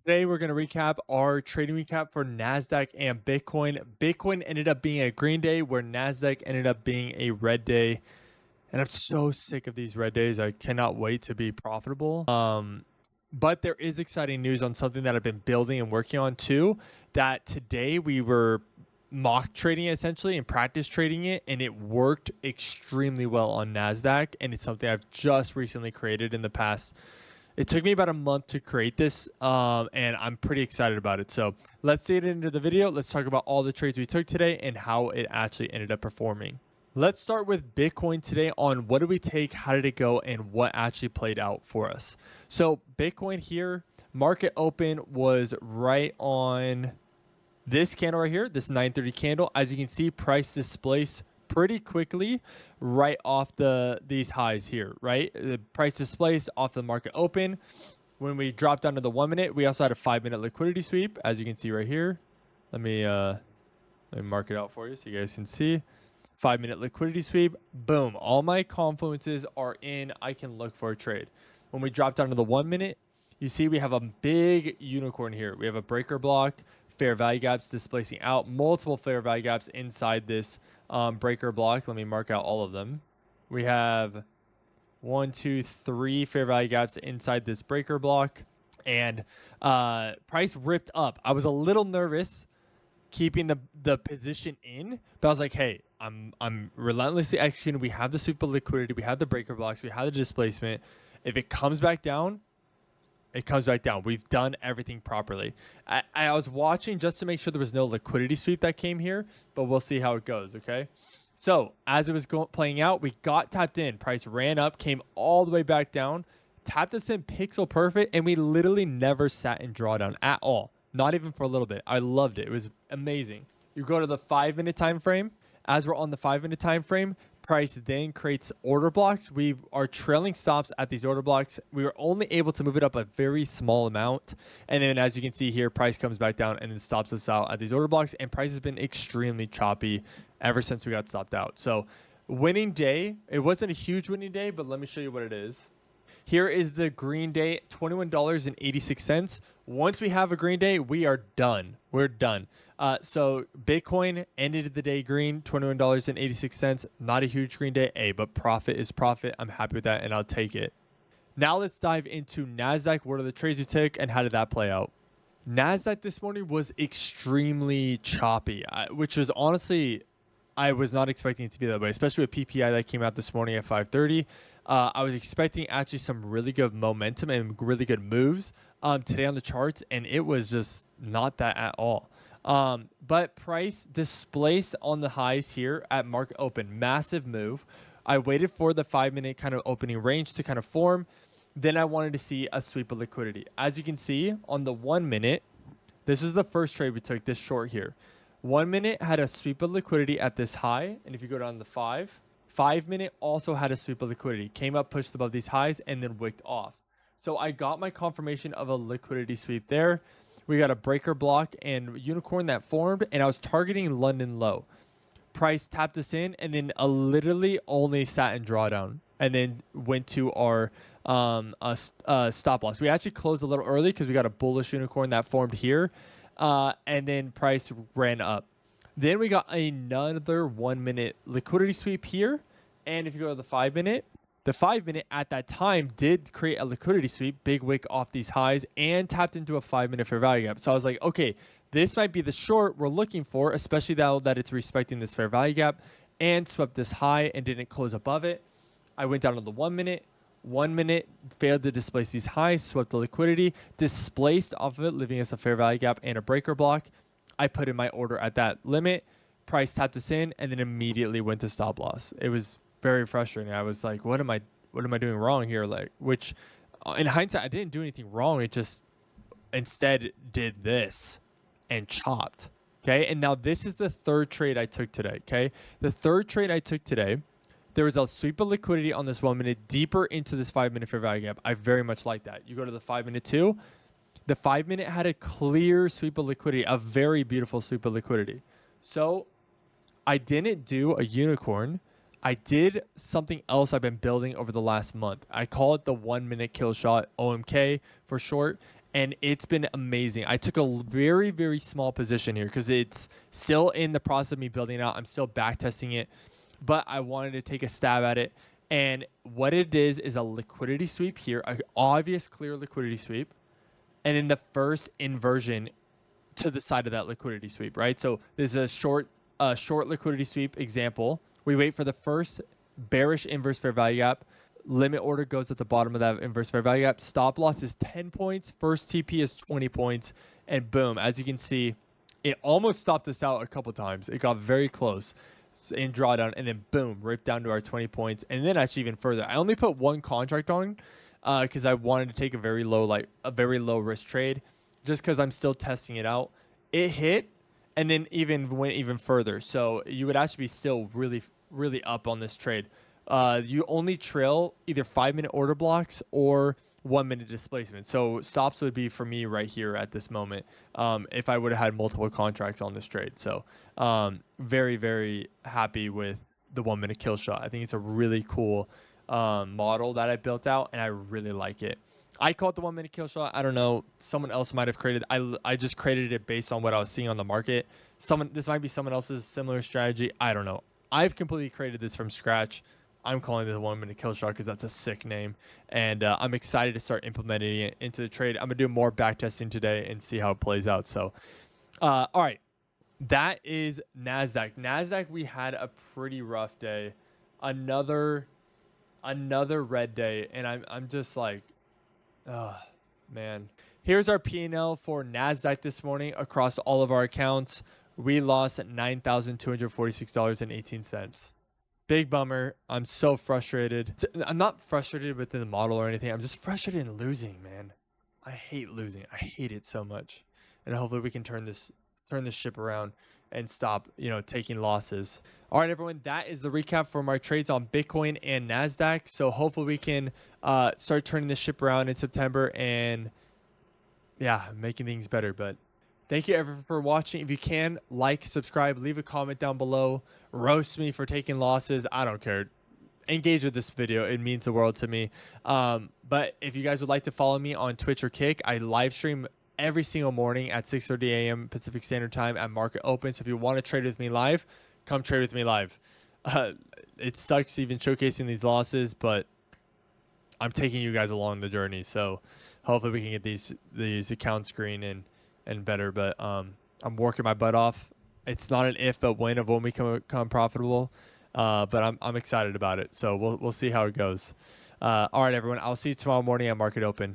Today, we're going to recap our trading recap for Nasdaq and Bitcoin. Bitcoin ended up being a green day where Nasdaq ended up being a red day. And I'm so sick of these red days. I cannot wait to be profitable. But there is exciting news on something that I've been building and working on too, that today we were mock trading it essentially and practice trading it, and it worked extremely well on Nasdaq. And it's something I've just recently created in the past. It took me about a month to create this, and I'm pretty excited about it. So let's get into the video. Let's talk about all the trades we took today and how it actually ended up performing. Let's start with Bitcoin today on what did we take, how did it go, and what actually played out for us. So Bitcoin here, market open was right on this candle right here, this 930 candle. As you can see, price displaced pretty quickly right off these highs here, right? The price displaced off the market open. When we dropped down to the 1 minute, we also had a 5-minute liquidity sweep, as you can see right here. Let me mark it out for you so you guys can see. 5-minute liquidity sweep, boom. All my confluences are in. I can look for a trade. When we drop down to the 1 minute, you see we have a big unicorn here. We have a breaker block, fair value gaps displacing out, multiple fair value gaps inside this breaker block. Let me mark out all of them. We have 1, 2, 3 fair value gaps inside this breaker block, and price ripped up. I was a little nervous keeping the position in, but I was like, hey, I'm relentlessly executing. We have the sweep of liquidity, we have the breaker blocks, we have the displacement. If it comes back down, it comes back down. We've done everything properly. I was watching just to make sure there was no liquidity sweep that came here, but we'll see how it goes, okay? So as it was playing out, we got tapped in. Price ran up, came all the way back down, tapped us in pixel perfect, and we literally never sat in drawdown at all. Not even for a little bit. I loved it. It was amazing. You go to the 5-minute time frame. As we're on the 5-minute time frame, price then creates order blocks. We are trailing stops at these order blocks. We were only able to move it up a very small amount. And then as you can see here, price comes back down and then stops us out at these order blocks. And price has been extremely choppy ever since we got stopped out. So winning day, it wasn't a huge winning day, but let me show you what it is. Here is the green day, $21.86. Once we have a green day, we are done. We're done. So Bitcoin ended the day green, $21.86. Not a huge green day, but profit is profit. I'm happy with that, and I'll take it. Now let's dive into Nasdaq. What are the trades we took, and how did that play out? Nasdaq this morning was extremely choppy, which was honestly, I was not expecting it to be that way, especially with PPI that came out this morning at 5:30. I was expecting actually some really good momentum and really good moves today on the charts, and it was just not that at all. But price displaced on the highs here at market open. Massive move. I waited for the 5-minute kind of opening range to kind of form. Then I wanted to see a sweep of liquidity. As you can see on the 1 minute, this is the first trade we took, this short here. 1 minute had a sweep of liquidity at this high, and if you go down to the 5-minute also had a sweep of liquidity, came up, pushed above these highs, and then wicked off. So I got my confirmation of a liquidity sweep there. We got a breaker block and unicorn that formed, and I was targeting London low. Price tapped us in, and then literally only sat in drawdown, and then went to our stop loss. We actually closed a little early because we got a bullish unicorn that formed here, and then price ran up. Then we got another 1 minute liquidity sweep here. And if you go to the 5-minute, the 5-minute at that time did create a liquidity sweep, big wick off these highs, and tapped into a 5-minute fair value gap. So I was like, okay, this might be the short we're looking for, especially now that it's respecting this fair value gap, and swept this high and didn't close above it. I went down to the 1 minute. 1 minute failed to displace these highs, swept the liquidity, displaced off of it, leaving us a fair value gap and a breaker block. I put in my order at that limit. Price tapped us in and then immediately went to stop loss. It was very frustrating. I was like, what am I doing wrong here? Like, which in hindsight, I didn't do anything wrong. It just instead did this and chopped. Okay. And now this is the third trade I took today. Okay. The third trade I took today, there was a sweep of liquidity on this 1 minute deeper into this 5-minute fair value gap. I very much like that. You go to the 5-minute too. The 5-minute had a clear sweep of liquidity, a very beautiful sweep of liquidity. So I didn't do a unicorn. I did something else I've been building over the last month. I call it the 1 minute kill shot, OMK for short. and it's been amazing. I took a very, very small position here because it's still in the process of me building it out. I'm still back testing it, but I wanted to take a stab at it. And what it is a liquidity sweep here, an obvious clear liquidity sweep, and then the first inversion to the side of that liquidity sweep, right? So there's a short liquidity sweep example. We wait for the first bearish inverse fair value gap. Limit order goes at the bottom of that inverse fair value gap. Stop loss is 10 points. First TP is 20 points. And boom, as you can see, it almost stopped us out a couple times. It got very close in drawdown, and then boom, right down to our 20 points. And then actually even further, I only put one contract on because I wanted to take a very low risk trade, just because I'm still testing it out. It hit, and then went even further. So you would actually be still really, really up on this trade. You only trail either 5-minute order blocks or 1-minute displacement. So stops would be for me right here at this moment if I would have had multiple contracts on this trade. So very, very happy with the 1-minute kill shot. I think it's a really cool model that I built out, and I really like it. I call it the 1-minute kill shot. I don't know. Someone else might have created. I just created it based on what I was seeing on the market. This might be someone else's similar strategy. I don't know. I've completely created this from scratch. I'm calling it the 1-minute kill shot because that's a sick name, and I'm excited to start implementing it into the trade. I'm gonna do more back testing today and see how it plays out. So, all right, that is Nasdaq. Nasdaq, we had a pretty rough day. Another red day, and I'm just like, oh man. Here's our P&L for Nasdaq this morning across all of our accounts. We lost $9,246.18. Big bummer. I'm so frustrated. I'm not frustrated within the model or anything. I'm just frustrated in losing, man. I hate losing. I hate it so much. And hopefully we can turn this ship around and stop, taking losses. All right, everyone. That is the recap from our trades on Bitcoin and Nasdaq. So hopefully we can start turning this ship around in September and, yeah, making things better. But thank you everyone for watching. If you can, like, subscribe, leave a comment down below. Roast me for taking losses. I don't care. Engage with this video. It means the world to me. But if you guys would like to follow me on Twitch or Kick, I live stream every single morning at 6:30 a.m. Pacific Standard Time at market open. So if you want to trade with me live, come trade with me live. It sucks even showcasing these losses, but I'm taking you guys along the journey. So hopefully we can get these accounts green and better. But I'm working my butt off. It's not an if but when of when we become profitable, but I'm excited about it. So we'll see how it goes. All right, everyone. I'll see you tomorrow morning at market open.